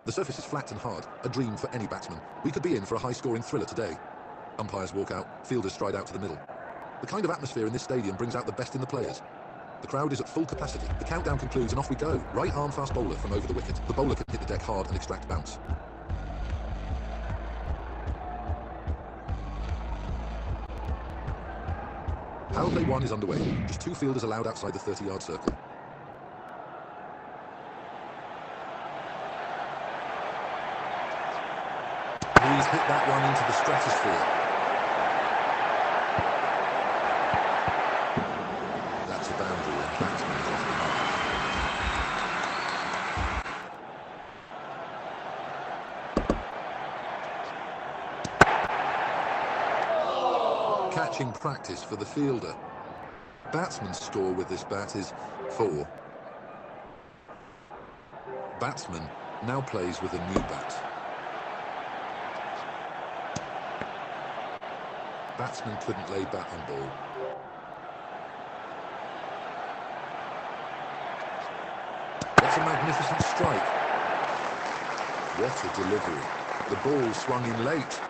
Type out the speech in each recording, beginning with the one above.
The surface is flat and hard, a dream for any batsman. We could be in for a high-scoring thriller today. Umpires walk out, fielders stride out to the middle. The kind of atmosphere in this stadium brings out the best in the players. The crowd is at full capacity. The countdown concludes and off we go. Right arm fast bowler from over the wicket. The bowler can hit the deck hard and extract bounce. Power play 1 is underway. Just 2 fielders allowed outside the 30-yard circle. He's hit that one into the stratosphere. That's a boundary and batsman is off the mark. Catching practice for the fielder. Batsman's score with this bat is 4. Batsman now plays with a new bat. Batsman couldn't lay bat on ball. That's a magnificent strike. What a delivery. The ball swung in late.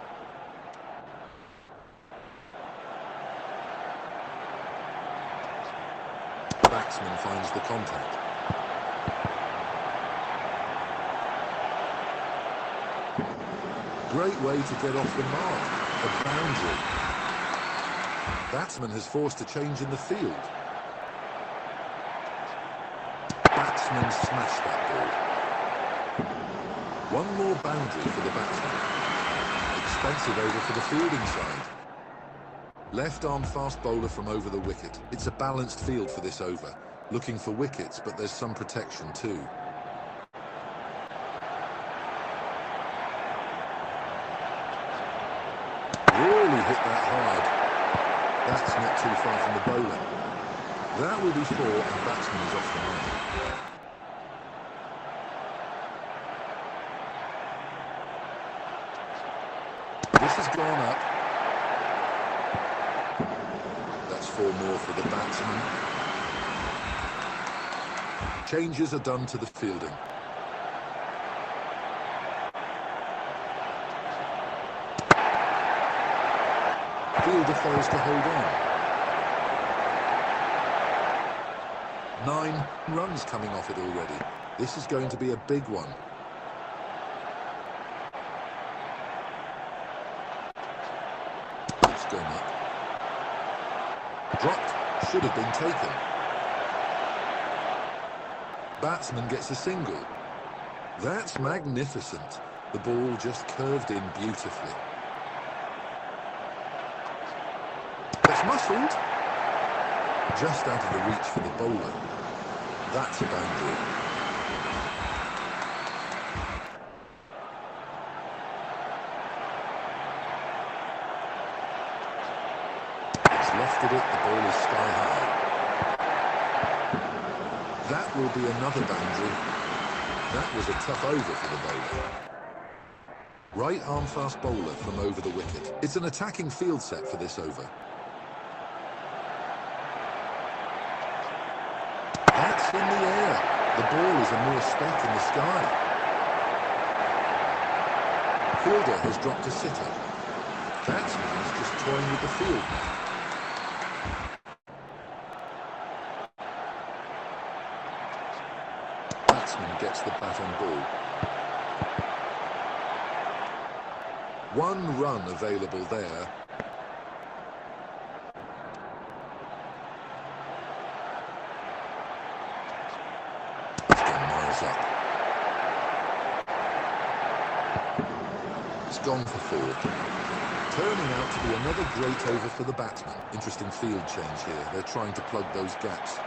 The batsman finds the contact. Great way to get off the mark. A boundary. Batsman has forced a change in the field. Batsman smashed that ball. One more boundary for the batsman. Expensive over for the fielding side. Left arm fast bowler from over the wicket. It's a balanced field for this over. Looking for wickets, but there's some protection too. Really hit that hard. That's not too far from the bowler. That will be 4 and batsman is off the mark. This has gone up. That's 4 more for the batsman. Changes are done to the fielding. Fielder fails to hold on. 9 runs coming off it already. This is going to be a big one. It's gone up. Dropped. Should have been taken. Batsman gets a single. That's magnificent. The ball just curved in beautifully. That's muscled. Just out of the reach for the bowler. That's a boundary. It's lofted it, the ball is sky high. That will be another boundary. That was a tough over for the bowler. Right arm fast bowler from over the wicket. It's an attacking field set for this over. That's in the air. The ball is a mere speck in the sky. Fielder has dropped a sitter. Batsman is just toying with the field now. Batsman gets the bat on ball. One run available there. It's gone miles up. It's gone for four. Turning out to be another great over for the batsman. Interesting field change here. They're trying to plug those gaps.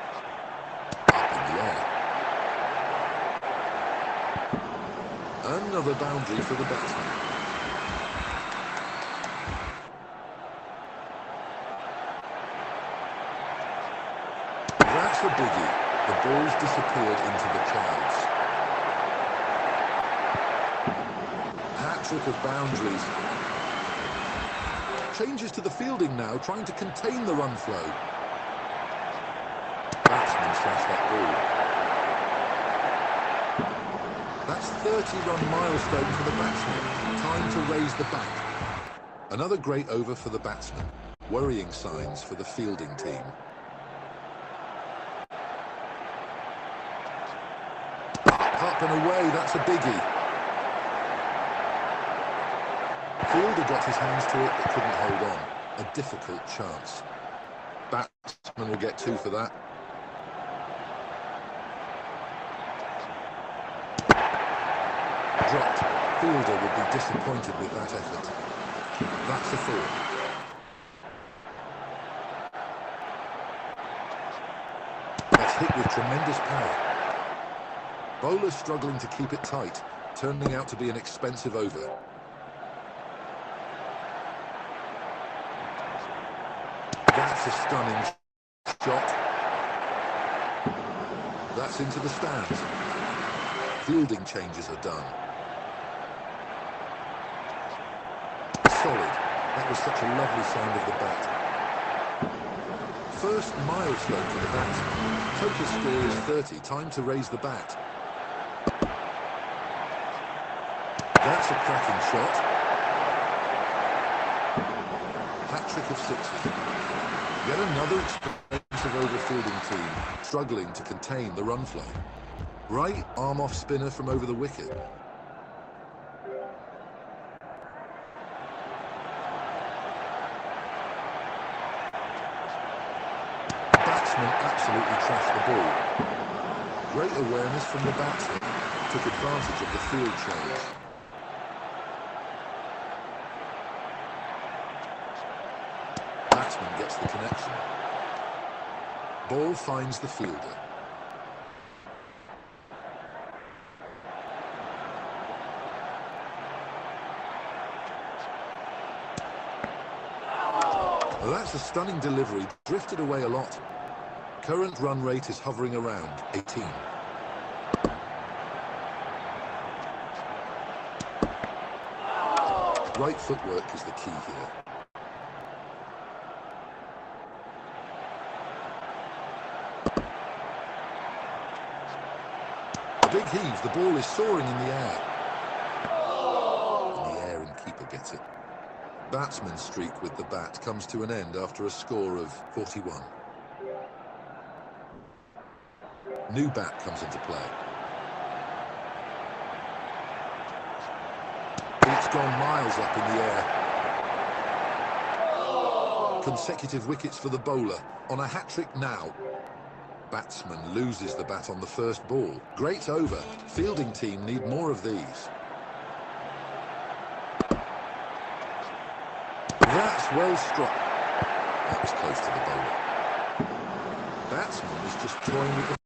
Up in the air. Another boundary for the batsman. That's a biggie. The ball's disappeared into the clouds. Hat-trick of boundaries. Changes to the fielding now, trying to contain the run flow. Batsman slashed that ball. That's 30-run milestone for the batsman. Time to raise the bat. Another great over for the batsman. Worrying signs for the fielding team. Up and away, that's a biggie. Fielder got his hands to it but couldn't hold on. A difficult chance. Batsman will get two for that. Dropped. Fielder would be disappointed with that effort. That's a four. That's hit with tremendous power. Bowler struggling to keep it tight, turning out to be an expensive over. That's a stunning shot. That's into the stands. Fielding changes are done. Solid. That was such a lovely sound of the bat. First milestone for the batsman. Total score is 30. Time to raise the bat. That's a cracking shot. Hat-trick of sixes. Yet another expensive over fielding team, struggling to contain the run flow. Right arm-off spinner from over the wicket. Batsman absolutely trashed the ball. Great awareness from the batsman. Took advantage of the field change. Batsman gets the connection. Ball finds the fielder. Well, that's a stunning delivery. Drifted away a lot. Current run rate is hovering around 18. Right footwork is the key here. Big heave, the ball is soaring in the air. In the air and keeper gets it. Batsman's streak with the bat comes to an end after a score of 41. New bat comes into play. It's gone miles up in the air. Consecutive wickets for the bowler on a hat-trick now. Batsman loses the bat on the first ball. Great over. Fielding team need more of these. That's well struck. That was close to the bowler. Batsman was just toying with the